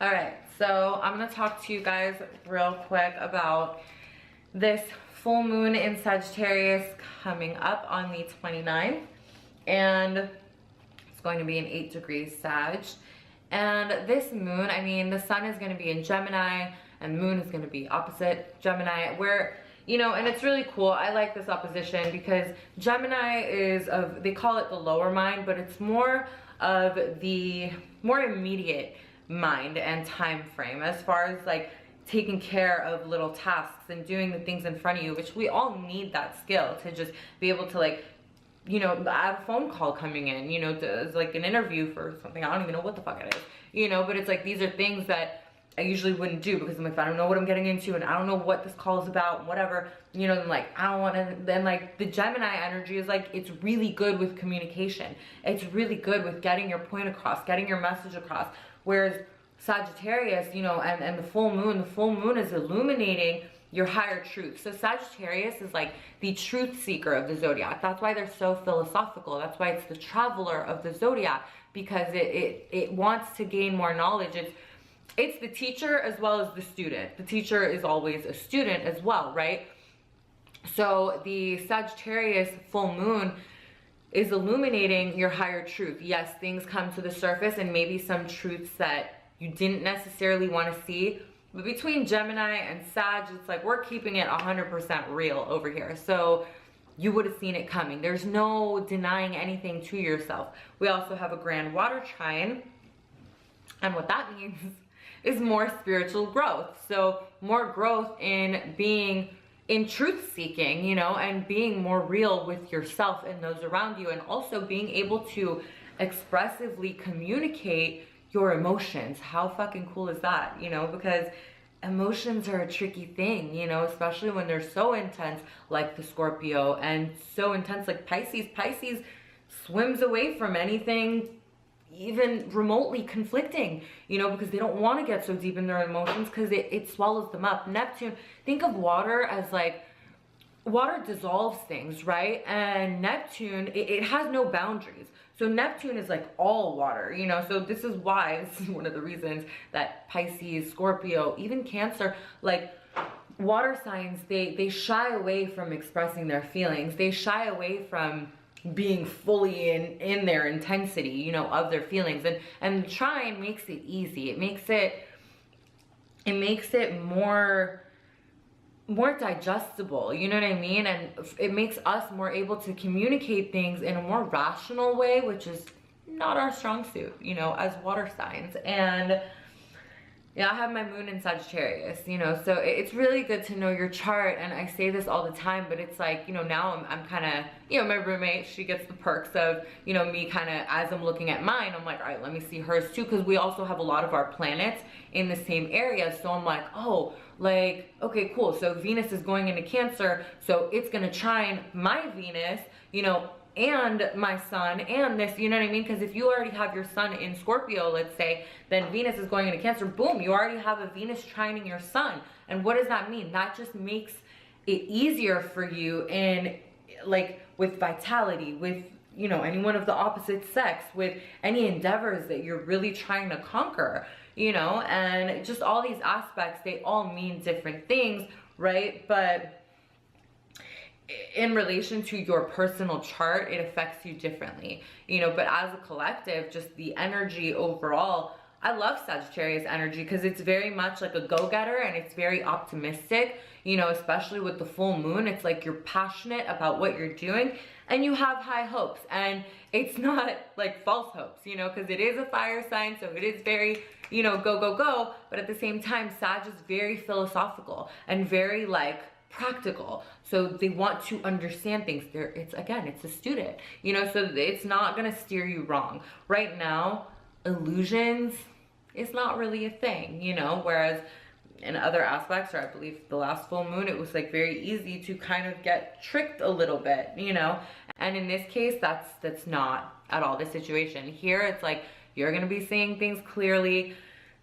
All right, so I'm gonna talk to you guys real quick about this full moon in Sagittarius coming up on the 29th, and it's going to be in 8 degrees Sag. And this moon, I mean, the sun is going to be in Gemini and moon is going to be opposite Gemini, where, you know, and it's really cool. I like this opposition because Gemini is of, they call it the lower mind, but it's more of the more immediate mind and time frame as far as like taking care of little tasks and doing the things in front of you, which we all need that skill to just be able to, like, you know, I have a phone call coming in, you know, it's like an interview for something. I don't even know what the fuck it is, you know, but it's like, these are things that I usually wouldn't do because I'm like, if I don't know what I'm getting into and I don't know what this call is about, whatever, you know, then like, I don't want to, then like the Gemini energy is like, it's really good with communication. It's really good with getting your point across, getting your message across. Whereas Sagittarius, you know, and the full moon is illuminating your higher truth. So Sagittarius is like the truth seeker of the zodiac. That's why they're so philosophical. That's why it's the traveler of the zodiac, because it wants to gain more knowledge. It's the teacher as well as the student. The teacher is always a student as well, right? So the Sagittarius full moon is illuminating your higher truth. Yes, things come to the surface and maybe some truths that you didn't necessarily want to see. But between Gemini and Sag, it's like we're keeping it 100% real over here. So you would have seen it coming. There's no denying anything to yourself. We also have a grand water trine. And what that means is more spiritual growth. So more growth in being in truth seeking, you know, and being more real with yourself and those around you. And also being able to expressively communicate your emotions. How fucking cool is that? You know, because emotions are a tricky thing, you know, especially when they're so intense like the Scorpio, and so intense like Pisces. Pisces swims away from anything even remotely conflicting, you know, because they don't want to get so deep in their emotions because it swallows them up. Neptune, think of water as like, water dissolves things, right? And Neptune, it has no boundaries. So Neptune is like all water, you know? So this is why, this is one of the reasons that Pisces, Scorpio, even Cancer, like water signs, they shy away from expressing their feelings. They shy away from being fully in their intensity, you know, of their feelings. And the trine makes it easy. It makes it more digestible, you know what I mean? And it makes us more able to communicate things in a more rational way, which is not our strong suit, you know, as water signs. And yeah, I have my moon in Sagittarius, you know, so it's really good to know your chart. And I say this all the time, but it's like, you know, now I'm kind of, you know, my roommate, she gets the perks of, you know, me kind of, as I'm looking at mine, I'm like, all right, let me see hers too, because we also have a lot of our planets in the same area. So I'm like, oh, like, okay, cool. So Venus is going into Cancer, so it's gonna trine my Venus, you know, and my sun and this, you know what I mean? Because if you already have your sun in Scorpio, let's say, then Venus is going into Cancer, boom, you already have a Venus trining your sun. And what does that mean? That just makes it easier for you in, like, with vitality, with, you know, anyone of the opposite sex, with any endeavors that you're really trying to conquer, you know? And just all these aspects, they all mean different things, right? But in relation to your personal chart, it affects you differently, you know. But as a collective, just the energy overall, I love Sagittarius energy because it's very much like a go-getter and it's very optimistic, you know, especially with the full moon. It's like you're passionate about what you're doing and you have high hopes, and it's not like false hopes, you know, because it is a fire sign, so it is very, you know, go, go, go. But at the same time, Sag is very philosophical and very like practical. So they want to understand things. It's a student, you know, so it's not gonna steer you wrong. Right now, illusions is not really a thing, you know, whereas in other aspects, or I believe the last full moon, it was like very easy to kind of get tricked a little bit, you know. And in this case, that's not at all the situation. Here it's like you're gonna be seeing things clearly.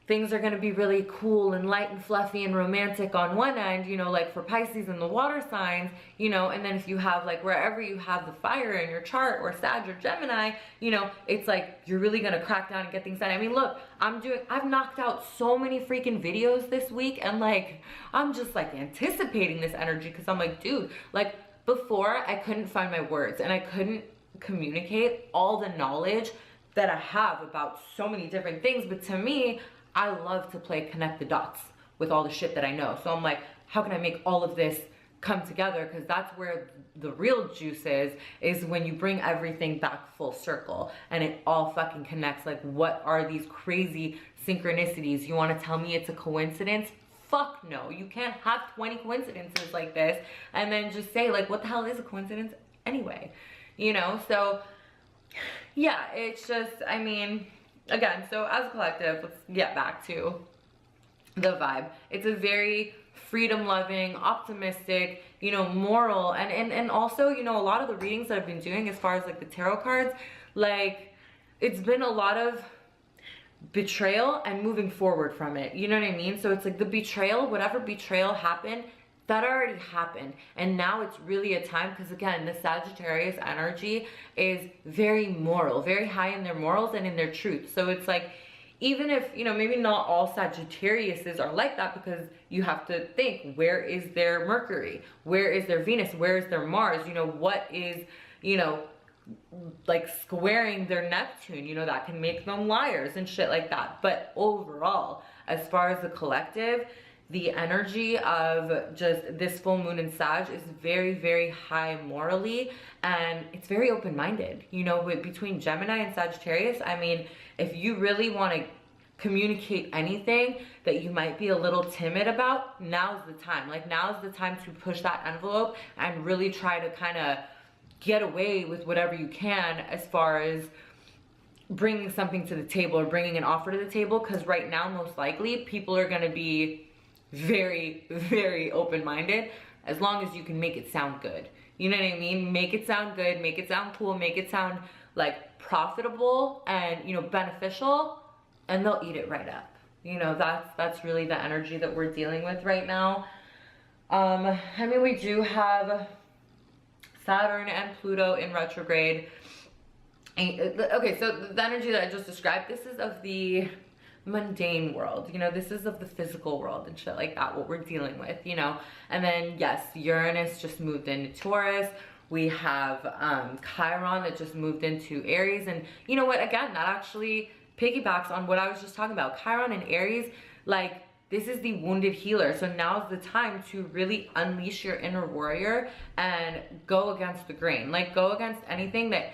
things are gonna be really cool and light and fluffy and romantic on one end, you know, like for Pisces and the water signs, you know, and then if you have like wherever you have the fire in your chart, or Sag or Gemini, you know, it's like you're really gonna crack down and get things done. I mean, look, I've knocked out so many freaking videos this week, and like, I'm just like anticipating this energy, because I'm like, dude, like before I couldn't find my words and I couldn't communicate all the knowledge that I have about so many different things, but to me, I love to play connect the dots with all the shit that I know. So I'm like, how can I make all of this come together? Because that's where the real juice is when you bring everything back full circle and it all fucking connects. Like, what are these crazy synchronicities? You want to tell me it's a coincidence? Fuck no. You can't have 20 coincidences like this and then just say like, what the hell is a coincidence anyway? You know, so yeah, it's just, I mean, again, so as a collective, let's get back to the vibe. It's a very freedom-loving, optimistic, you know, moral, and also, you know, a lot of the readings that I've been doing as far as like the tarot cards, like, it's been a lot of betrayal and moving forward from it. You know what I mean? So it's like the betrayal, whatever betrayal happened, that already happened, and now it's really a time, because again, the Sagittarius energy is very moral, very high in their morals and in their truth. So it's like, even if, you know, maybe not all Sagittariuses are like that, because you have to think, where is their Mercury, where is their Venus, where is their Mars, you know, what is, you know, like squaring their Neptune, you know, that can make them liars and shit like that. But overall, as far as the collective, the energy of just this full moon in Sag is very, very high morally, and it's very open-minded. You know, between Gemini and Sagittarius, I mean, if you really want to communicate anything that you might be a little timid about, now's the time. Like, now's the time to push that envelope and really try to kind of get away with whatever you can as far as bringing something to the table or bringing an offer to the table, because right now, most likely, people are going to be very, very open-minded, as long as you can make it sound good. You know what I mean? Make it sound good, make it sound cool, make it sound like profitable and, you know, beneficial, and they'll eat it right up. You know, that's really the energy that we're dealing with right now. I mean, we do have Saturn and Pluto in retrograde. Okay, so the energy that I just described, this is of the mundane world, you know, this is of the physical world and shit like that, what we're dealing with, you know. And then yes, Uranus just moved into Taurus. We have Chiron that just moved into Aries, and you know what, again, that actually piggybacks on what I was just talking about. Chiron and Aries, like, this is the wounded healer. So now's the time to really unleash your inner warrior and go against the grain. Like, go against anything that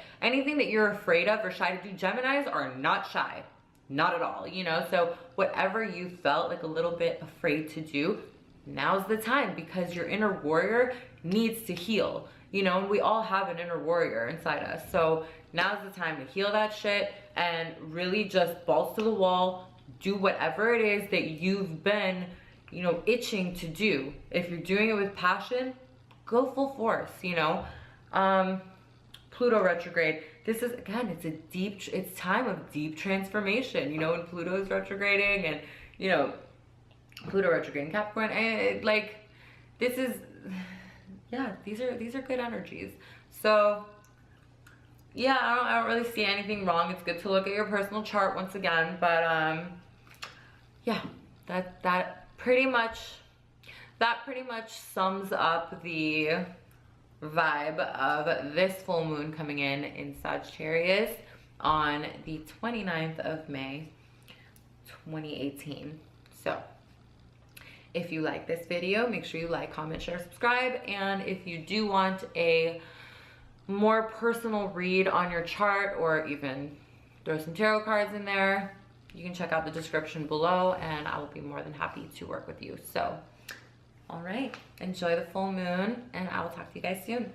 you're afraid of or shy to do. Geminis are not shy. Not at all, you know. So whatever you felt like a little bit afraid to do, now's the time, because your inner warrior needs to heal, you know, and we all have an inner warrior inside us. So now's the time to heal that shit and really just balls to the wall, do whatever it is that you've been, you know, itching to do. If you're doing it with passion, go full force, you know. Pluto retrograde. This is, again, it's time of deep transformation, you know, when Pluto is retrograding, and, you know, Pluto retrograde in Capricorn, and like, this is, yeah, these are good energies. So yeah, I don't really see anything wrong. It's good to look at your personal chart once again, but yeah, that pretty much sums up the vibe of this full moon coming in Sagittarius on the 29th of May 2018. So if you like this video, make sure you like, comment, share, subscribe, and if you do want a more personal read on your chart, or even throw some tarot cards in there, you can check out the description below, and I will be more than happy to work with you. So all right, enjoy the full moon, and I will talk to you guys soon.